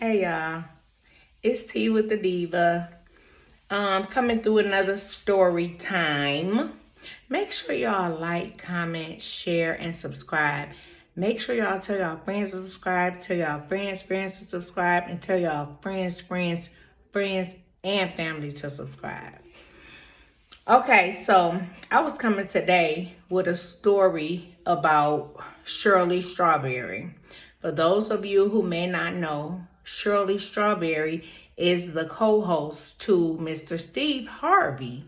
Hey y'all, it's T with the Diva. Coming through another story time. Make sure y'all like, comment, share, and subscribe. Make sure y'all tell y'all friends to subscribe, tell y'all friends to subscribe, and tell y'all friends, and family to subscribe. Okay, so I was coming today with a story about Shirley Strawberry. For those of you who may not know, Shirley Strawberry is the co-host to Mr. Steve Harvey.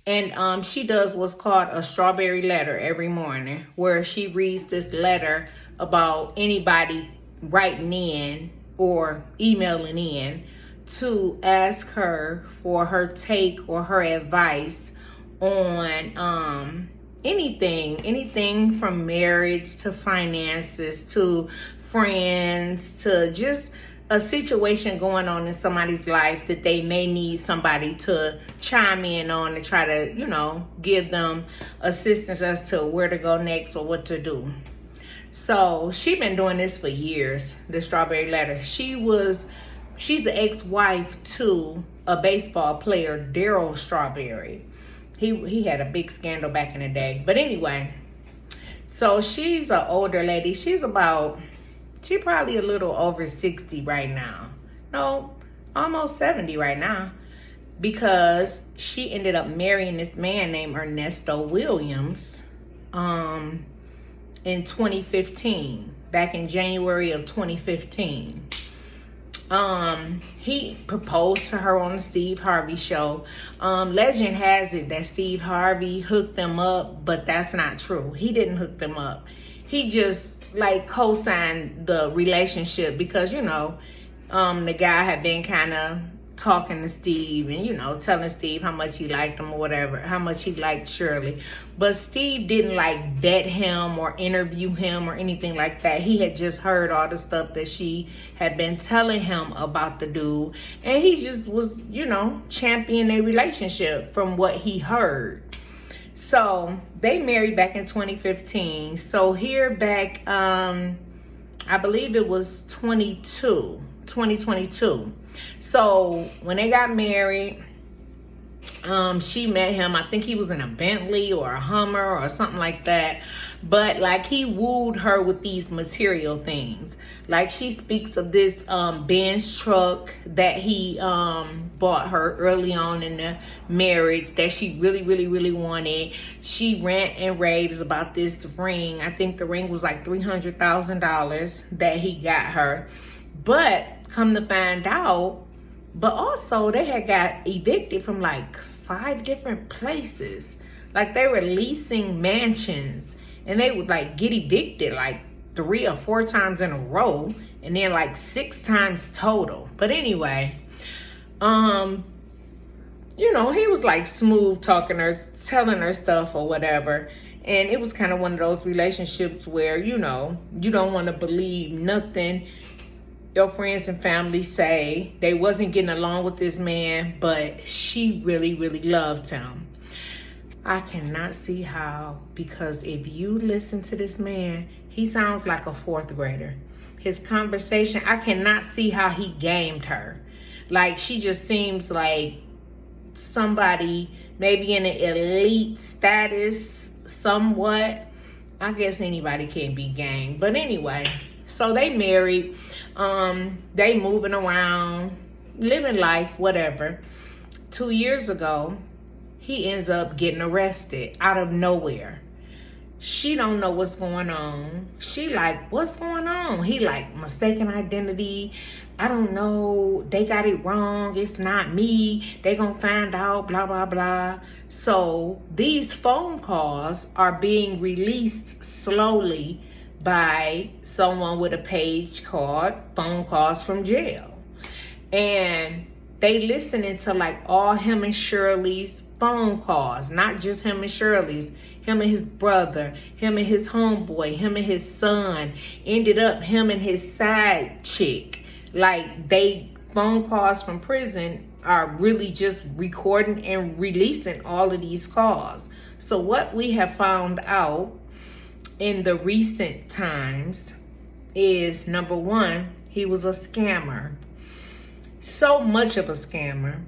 And she does what's called a strawberry letter every morning, where she reads this letter about anybody writing in or emailing in to ask her for her take or her advice on anything from marriage to finances to friends to just a situation going on in somebody's life that they may need somebody to chime in on to try to, give them assistance as to where to go next or what to do. So she been doing this for years, the strawberry letter. She's the ex-wife to a baseball player, Darryl Strawberry. He had a big scandal back in the day. But anyway, so she's an older lady. She probably a little over 60 right now. No, almost 70 right now. Because she ended up marrying this man named Ernesto Williams in 2015. Back in January of 2015. He proposed to her on the Steve Harvey show. Legend has it that Steve Harvey hooked them up, but that's not true. He didn't hook them up. He just co-signed the relationship because, the guy had been kind of talking to Steve and, telling Steve how much he liked him or whatever, how much he liked Shirley. But Steve didn't vet him or interview him or anything like that. He had just heard all the stuff that she had been telling him about the dude. And he just was, championing a relationship from what he heard. So they married back in 2015. So here back, I believe it was 2022. So when they got married, she met him. I think he was in a Bentley or a Hummer or something like that. But he wooed her with these material things. She speaks of this Benz truck that he bought her early on in the marriage that she really, really, really wanted. She rant and raves about this ring. I think the ring was $300,000 that he got her. But come to find out, but also they had got evicted from 5 different places. They were leasing mansions and they would get evicted 3 or 4 times in a row and then 6 times total. But anyway, he was smooth talking her, telling her stuff or whatever. And it was kind of one of those relationships where, you don't want to believe nothing your friends and family say. They wasn't getting along with this man, but she really, really loved him. I cannot see how, because if you listen to this man, he sounds like a 4th grader. His conversation, I cannot see how he gamed her. She just seems like somebody maybe in an elite status somewhat. I guess anybody can be gamed. But anyway, so they married. They moving around, living life, whatever. 2 years ago, he ends up getting arrested out of nowhere. She don't know what's going on. She what's going on? He mistaken identity. I don't know. They got it wrong. It's not me. They gonna find out, blah, blah, blah. So these phone calls are being released slowly by someone with a page called Phone Calls from Jail. And they listening to all him and Shirley's phone calls, not just him and Shirley's, him and his brother, him and his homeboy, him and his son, ended up him and his side chick. They phone calls from prison are really just recording and releasing all of these calls. So what we have found out in the recent times is, number one, He was a scammer. So much of a scammer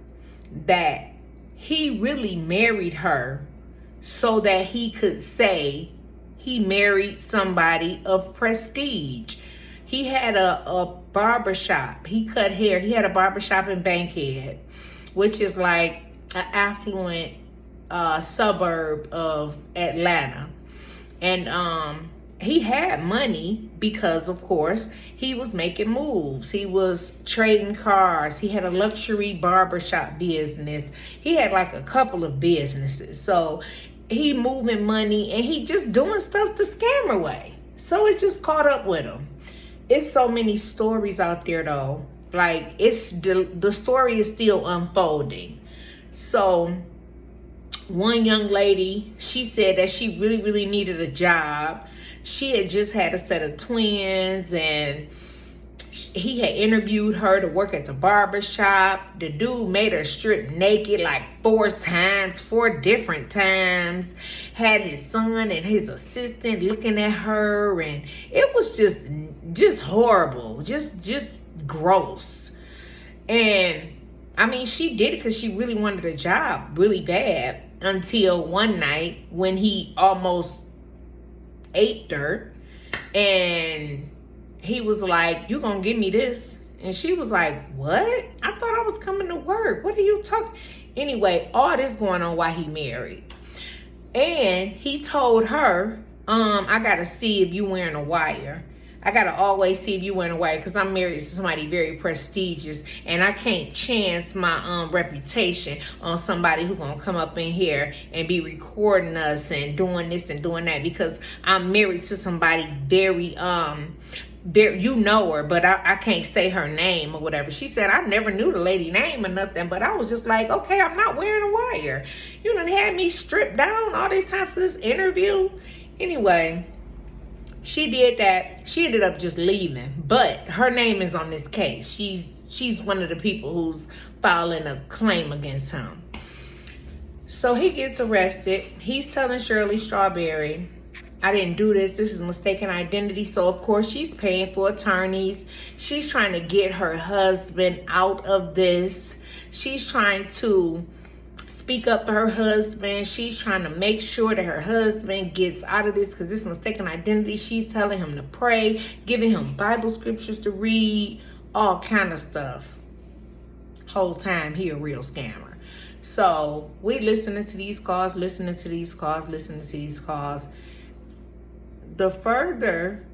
that he really married her so that he could say he married somebody of prestige. He had a barber shop. He cut hair. He had a barber shop in Buckhead, which is like an affluent suburb of Atlanta. And he had money because, of course, he was making moves. He was trading cars. He had a luxury barbershop business. He had like a couple of businesses. So he moving money and he just doing stuff the scammer way. So it just caught up with him. It's so many stories out there though. Like it's the story is still unfolding. So one young lady, she said that she really, really needed a job. She had just had a set of twins and he had interviewed her to work at the barber shop. The dude made her strip naked like 4 different times. Had his son and his assistant looking at her, and it was just horrible, just gross. And I mean, she did it because she really wanted a job really bad, until one night when he almost ate her, and he was like, "You gonna give me this?" And she was like, "What? I thought I was coming to work. What are you talking?" Anyway, all this going on while he married. And he told her, I gotta see if you wearing a wire. I gotta always see if you wearing a wire because I'm married to somebody very prestigious, and I can't chance my reputation on somebody who gonna come up in here and be recording us and doing this and doing that, because I'm married to somebody very you know her, but I can't say her name or whatever. She said, I never knew the lady name or nothing, but I was just like, okay, I'm not wearing a wire. You done had me stripped down all this time for this interview. Anyway, she did that. She ended up just leaving, but her name is on this case. She's one of the people who's filing a claim against him. So he gets arrested. He's telling Shirley Strawberry, I didn't do this. This is mistaken identity. So, of course, she's paying for attorneys. She's trying to get her husband out of this. She's trying to speak up for her husband. She's trying to make sure that her husband gets out of this because this mistaken identity. She's telling him to pray, giving him Bible scriptures to read, all kind of stuff. Whole time he a real scammer. So we listening to these calls. The further,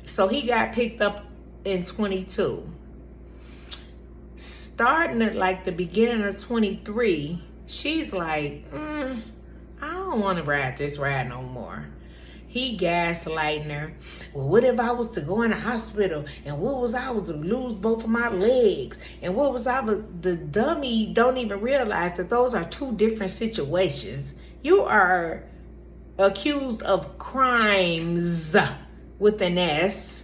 so he got picked up in 22. Starting at like the beginning of 23, she's like, I don't want to ride this ride no more. He gaslighting her. Well, what if I was to go in the hospital? And what was I was to lose both of my legs? And what was the dummy don't even realize that those are two different situations. You are accused of crimes with an S.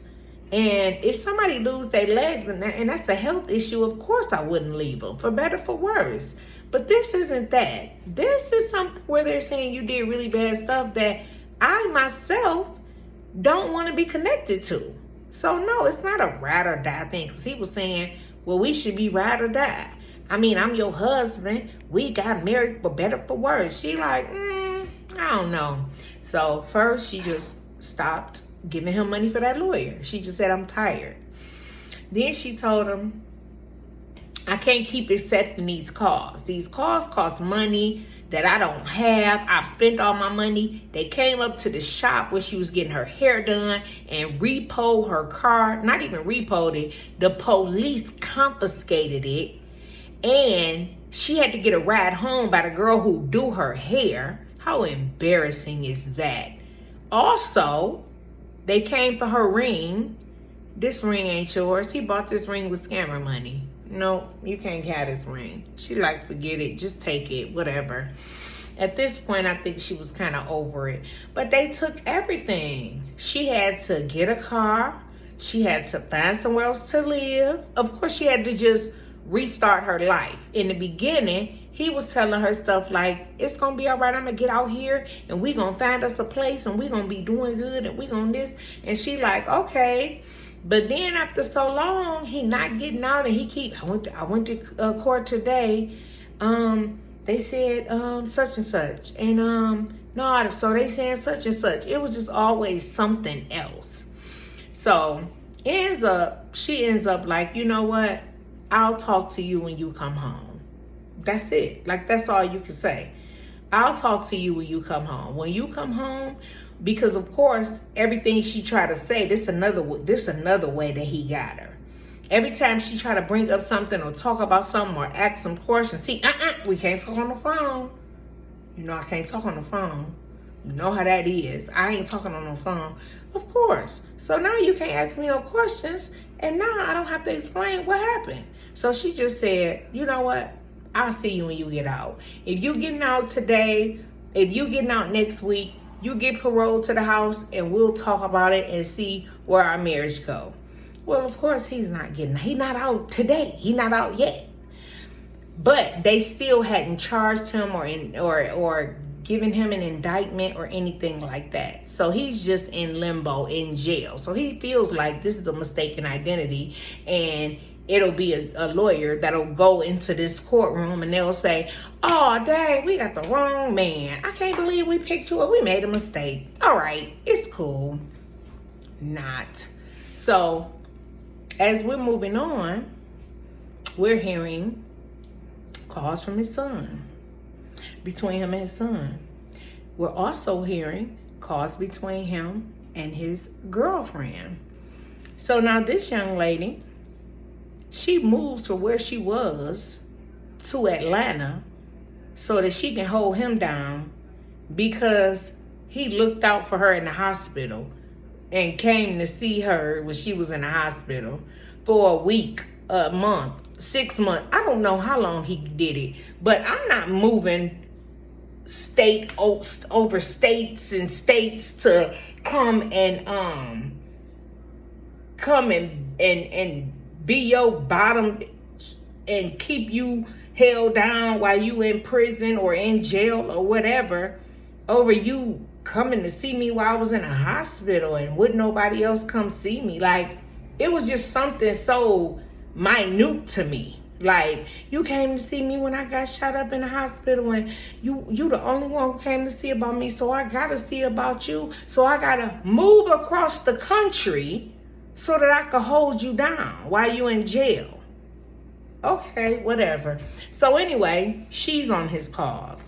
And if somebody lose their legs and that's a health issue, of course I wouldn't leave them, for better, for worse. But this isn't that. This is something where they're saying you did really bad stuff that I myself don't want to be connected to. So no, it's not a ride or die thing. Because he was saying, well, we should be ride or die. I mean, I'm your husband. We got married for better, for worse. She like, I don't know. So first she just stopped giving him money for that lawyer. She just said, I'm tired. Then she told him, I can't keep accepting these calls. These calls cost money that I don't have. I've spent all my money. They came up to the shop where she was getting her hair done and repoed her car. Not even repoed it. The police confiscated it. And she had to get a ride home by the girl who do her hair. How embarrassing is that? Also, they came for her ring. This ring ain't yours. He bought this ring with scammer money. No, you can't have this ring. She like, forget it. Just take it. Whatever. At this point, I think she was kind of over it. But they took everything. She had to get a car. She had to find somewhere else to live. Of course, she had to just restart her life. In the beginning, he was telling her stuff like, it's going to be all right. I'm going to get out here and we going to find us a place and we going to be doing good and we going to this. And she like, okay. But then after so long, he not getting out, and I went to court today. They said such and such, and no, so they saying such and such. It was just always something else. So she ends up like, you know what? I'll talk to you when you come home. That's it. Like, that's all you can say. I'll talk to you when you come home. When you come home, because of course, everything she tried to say, this another way that he got her. Every time she tried to bring up something or talk about something or ask some questions, we can't talk on the phone. You know, I can't talk on the phone. You know how that is. I ain't talking on the phone. Of course. So now you can't ask me no questions, and now I don't have to explain what happened. So she just said, you know what? I'll see you when you get out. If you getting out today, if you getting out next week, you get paroled to the house, and we'll talk about it and see where our marriage go. Well, of course, he's not out today. He's not out yet. But they still hadn't charged him or given him an indictment or anything like that. So he's just in limbo, in jail. So he feels like this is a mistaken identity, and it'll be a lawyer that'll go into this courtroom and they'll say, oh, dang, we got the wrong man. I can't believe we picked you up. We made a mistake. All right, it's cool. Not. So as we're moving on, we're hearing calls from his son, between him and his son. We're also hearing calls between him and his girlfriend. So now this young lady, she moves from where she was to Atlanta so that she can hold him down, because he looked out for her in the hospital and came to see her when she was in the hospital for a week, a month, 6 months. I don't know how long he did it, but I'm not moving over states and states to come and be your bottom and keep you held down while you in prison or in jail or whatever, over you coming to see me while I was in a hospital and wouldn't nobody else come see me. Like, it was just something so minute to me. Like, you came to see me when I got shot up in the hospital, and you the only one who came to see about me, so I gotta see about you. So I gotta move across the country so that I could hold you down while you in jail. Okay, whatever. So anyway, she's on his call.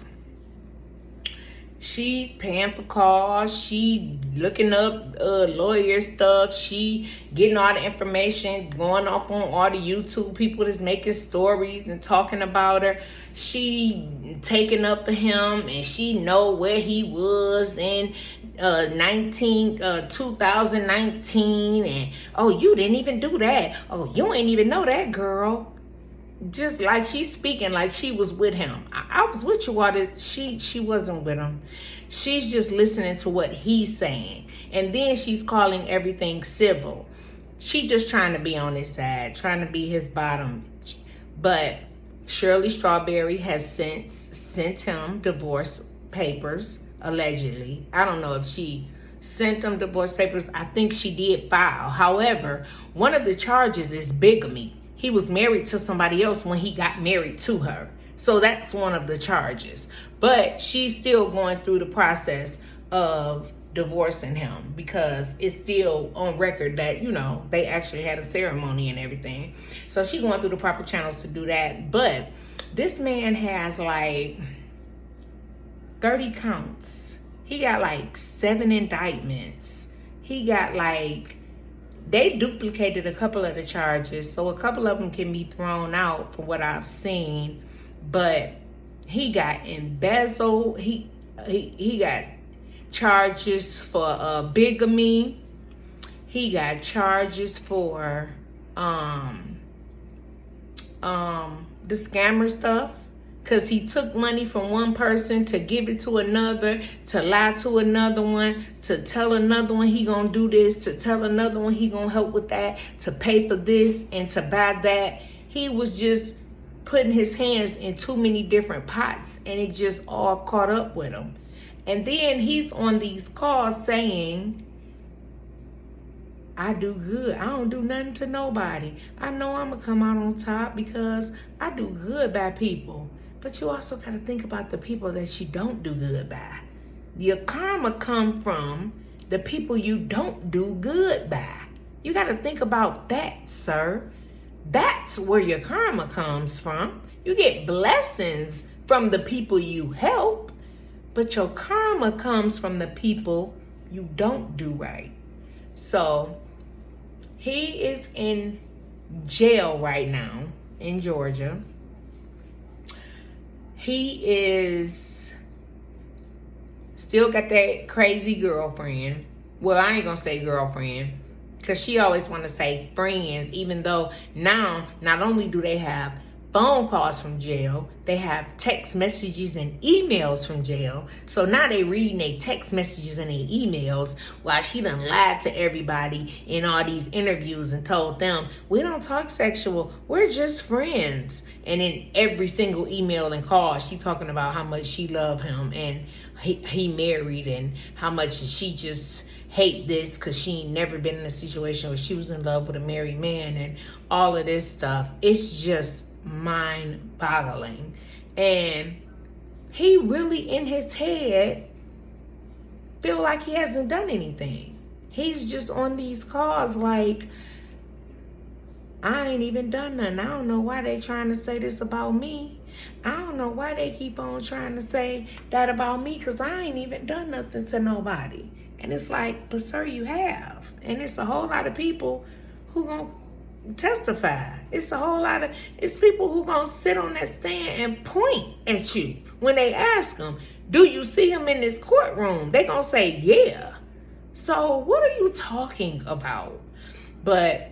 She paying for calls. She looking up lawyer stuff. She getting all the information, going off on all the YouTube people that's making stories and talking about her. She taking up for him, and she know where he was in 2019, and oh, you didn't even do that. Oh, you ain't even know that, girl. Just like she's speaking like she was with him. I was with you all this. She wasn't with him. She's just listening to what he's saying. And then she's calling everything civil. She just trying to be on his side, trying to be his bottom. But Shirley Strawberry has since sent him divorce papers, allegedly. I don't know if she sent them divorce papers. I think she did file. However, one of the charges is bigamy. He was married to somebody else when he got married to her. So that's one of the charges. But she's still going through the process of divorcing him, because it's still on record that, you know, they actually had a ceremony and everything. So she's going through the proper channels to do that. But this man has like 30 counts. He got like 7 indictments. He got like, they duplicated a couple of the charges, so a couple of them can be thrown out from what I've seen. But he got embezzle. He got charges for bigamy. He got charges for the scammer stuff, because he took money from one person to give it to another, to lie to another one, to tell another one he gonna do this, to tell another one he gonna help with that, to pay for this and to buy that. He was just putting his hands in too many different pots, and it just all caught up with him. And then he's on these calls saying I do good. I don't do nothing to nobody. I know I'm going to come out on top because I do good by people. But you also got to think about the people that you don't do good by. Your karma come from the people you don't do good by. You got to think about that, sir. That's where your karma comes from. You get blessings from the people you help, but your karma comes from the people you don't do right. So he is in jail right now in Georgia. He is still got that crazy girlfriend. Well, I ain't gonna say girlfriend, because she always want to say friends, even though now not only do they have phone calls from jail, they have text messages and emails from jail. So now they reading their text messages and their emails while she done lied to everybody in all these interviews and told them, we don't talk sexual, we're just friends. And in every single email and call, she talking about how much she love him and he married, and how much she just hate this because she ain't never been in a situation where she was in love with a married man and all of this stuff. It's just mind-boggling. And he really in his head feel like he hasn't done anything. He's just on these calls like, I ain't even done nothing. I don't know why they trying to say this about me. I don't know why they keep on trying to say that about me, because I ain't even done nothing to nobody. And it's like, but sir, you have. And it's a whole lot of people who gonna testify. It's people who gonna sit on that stand and point at you when they ask them, do you see him in this courtroom? They gonna say, yeah. So what are you talking about? But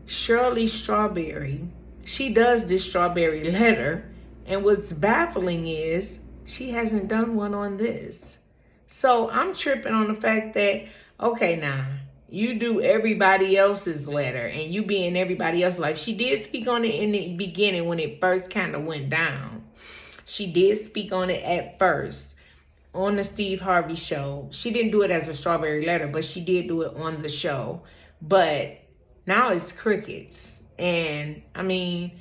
Shirley Strawberry, she does this strawberry letter, and what's baffling is she hasn't done one on this. So I'm tripping on the fact that, okay, now you do everybody else's letter and you be in everybody else's life. She did speak on it in the beginning when it first kind of went down. She did speak on it at first on the Steve Harvey show. She didn't do it as a strawberry letter, but she did do it on the show. But now it's crickets. And I mean,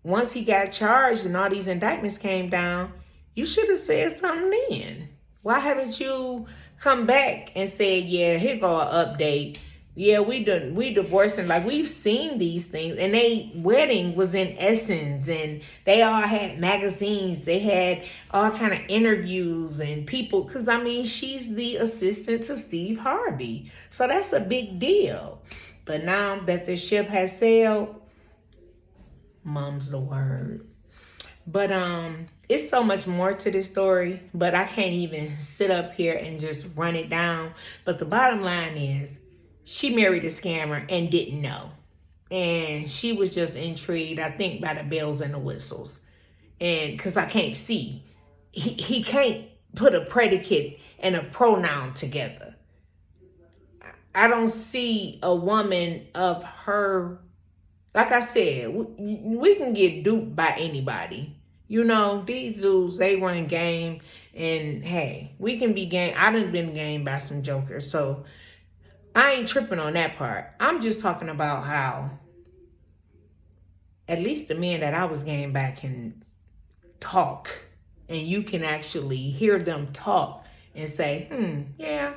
once he got charged and all these indictments came down, you should have said something then. Why haven't you come back and said, yeah, here go an update. Yeah, we divorced, and like we've seen these things. And they wedding was in Essence, and they all had magazines. They had all kind of interviews and people, because I mean, she's the assistant to Steve Harvey. So that's a big deal. But now that the ship has sailed, mum's the word. But it's so much more to this story, but I can't even sit up here and just run it down. But the bottom line is, she married a scammer and didn't know. And she was just intrigued, I think, by the bells and the whistles. And because I can't see. He can't put a predicate and a pronoun together. I don't see a woman of her. Like I said, we can get duped by anybody. You know, these dudes, they run game. And hey, we can be game. I done been gamed by some jokers. So I ain't tripping on that part. I'm just talking about how at least the men that I was gamed by can talk. And you can actually hear them talk and say, yeah,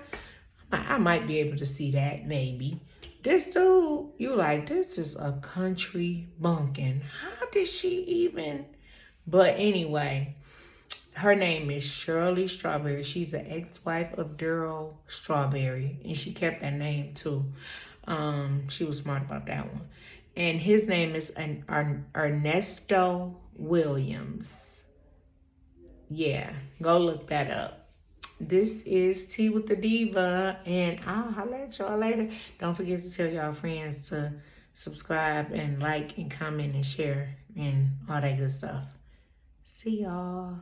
I might be able to see that maybe. This dude, you like, this is a country bumpkin. How did she even? But anyway, her name is Shirley Strawberry. She's the ex-wife of Daryl Strawberry. And she kept that name too. She was smart about that one. And his name is Ernesto Williams. Yeah, go look that up. This is Tea with the Diva, and I'll holler at y'all later. Don't forget to tell y'all friends to subscribe and like and comment and share and all that good stuff. See y'all.